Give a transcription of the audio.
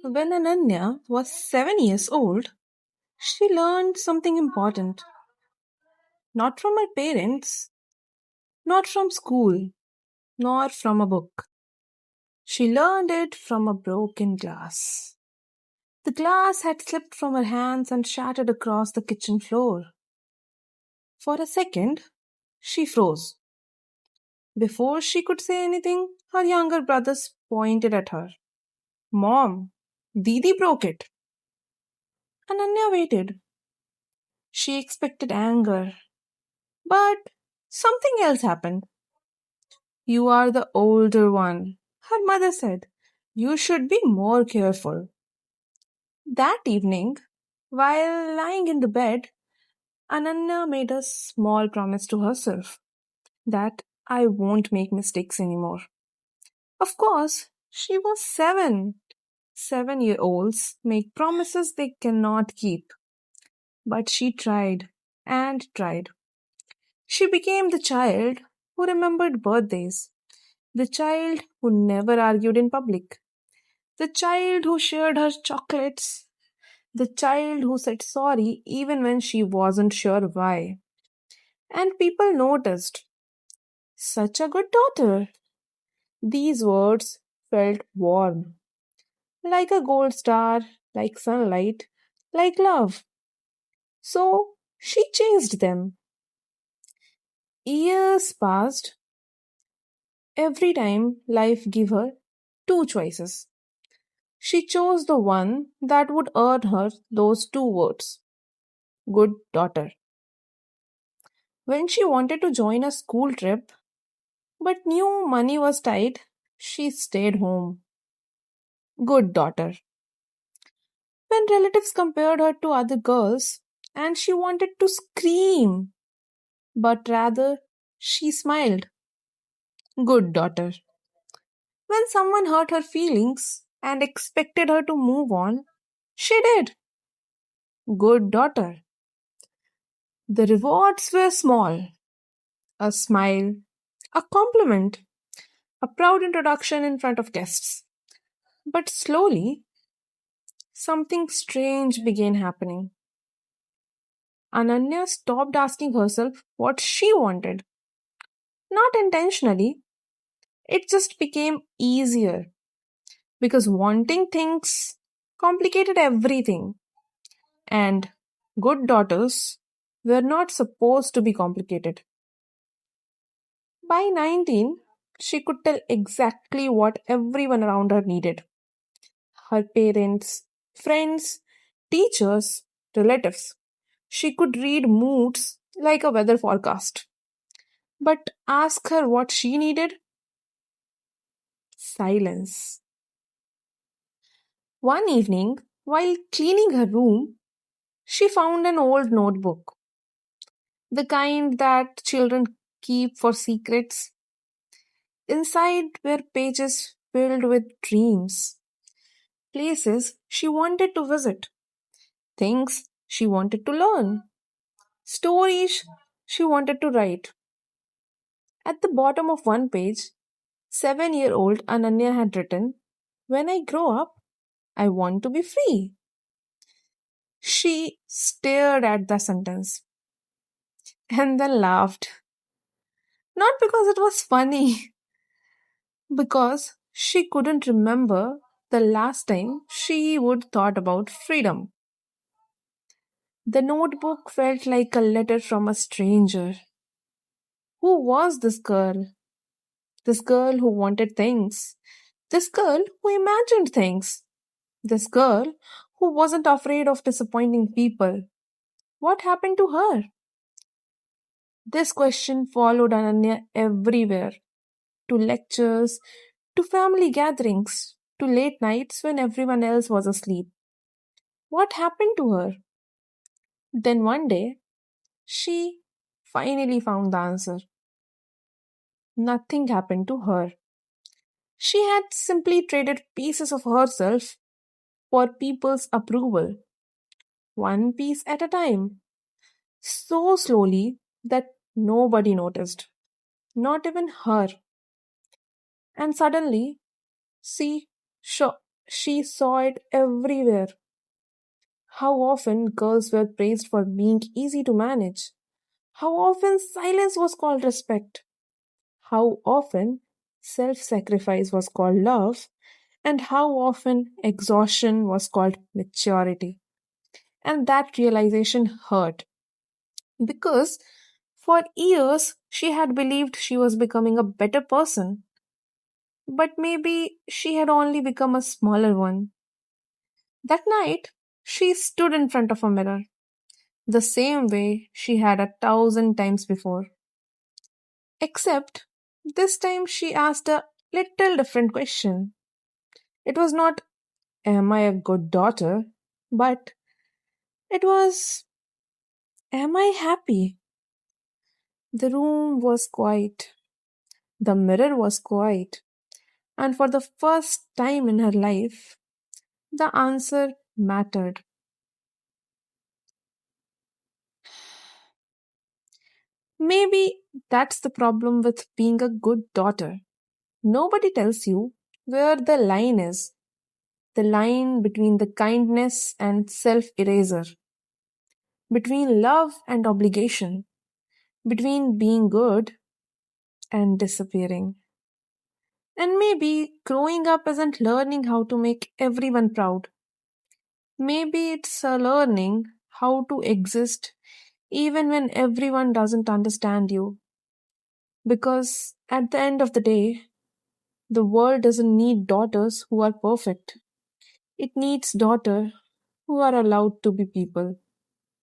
When Ananya was 7 years old, she learned something important. Not from her parents, not from school, nor from a book. She learned it from a broken glass. The glass had slipped from her hands and shattered across the kitchen floor. For a second, she froze. Before she could say anything, her younger brothers pointed at her. Mom, Didi broke it. Ananya waited. She expected anger, but something else happened. You are the older one, her mother said. You should be more careful. That evening, while lying in the bed, Ananya made a small promise to herself that I won't make mistakes anymore. Of course, she was seven. 7 year olds make promises they cannot keep. But she tried and tried. She became the child who remembered birthdays, the child who never argued in public, the child who shared her chocolates, the child who said sorry even when she wasn't sure why. And people noticed. Such a good daughter. These words felt warm, like a gold star, like sunlight, like love. So she chased them. Years passed. Every time life gave her two choices. She chose the one that would earn her those two words. Good daughter. When she wanted to join a school trip but knew money was tight, she stayed home. Good daughter. When relatives compared her to other girls and she wanted to scream, but rather she smiled. Good daughter. When someone hurt her feelings and expected her to move on, she did. Good daughter. The rewards were small: a smile, a compliment, a proud introduction in front of guests. But slowly, something strange began happening. Ananya stopped asking herself what she wanted. Not intentionally, it just became easier because wanting things complicated everything, and good daughters were not supposed to be complicated. By 19, she could tell exactly what everyone around her needed: her parents, friends, teachers, relatives. She could read moods like a weather forecast. But ask her what she needed? Silence. One evening, while cleaning her room, she found an old notebook, the kind that children keep for secrets. Inside were pages filled with dreams, places she wanted to visit, things she wanted to learn, stories she wanted to write. At the bottom of one page, 7-year-old Ananya had written, When I grow up, I want to be free. She stared at the sentence and then laughed. Not because it was funny, because she couldn't remember the last time she would thought about freedom. The notebook felt like a letter from a stranger. Who was this girl? This girl who wanted things. This girl who imagined things. This girl who wasn't afraid of disappointing people. What happened to her? This question followed Ananya everywhere, to lectures, to family gatherings, to late nights when everyone else was asleep. What happened to her? Then one day, she finally found the answer. Nothing happened to her. She had simply traded pieces of herself for people's approval, one piece at a time, so slowly that nobody noticed, not even her. And suddenly, she, she saw it everywhere. How often girls were praised for being easy to manage. How often silence was called respect. How often self sacrifice was called love. And how often exhaustion was called maturity. And that realization hurt because for years she had believed she was becoming a better person, but maybe she had only become a smaller one. That night, she stood in front of a mirror, the same way she had 1,000 times before. Except this time she asked a little different question. It was not, am I a good daughter? But it was, am I happy? The room was quiet. The mirror was quiet. And for the first time in her life, the answer mattered. Maybe that's the problem with being a good daughter. Nobody tells you where the line is, the line between the kindness and self eraser, between love and obligation, between being good and disappearing. And maybe growing up isn't learning how to make everyone proud. Maybe it's learning how to exist even when everyone doesn't understand you. Because at the end of the day, the world doesn't need daughters who are perfect. It needs daughters who are allowed to be people.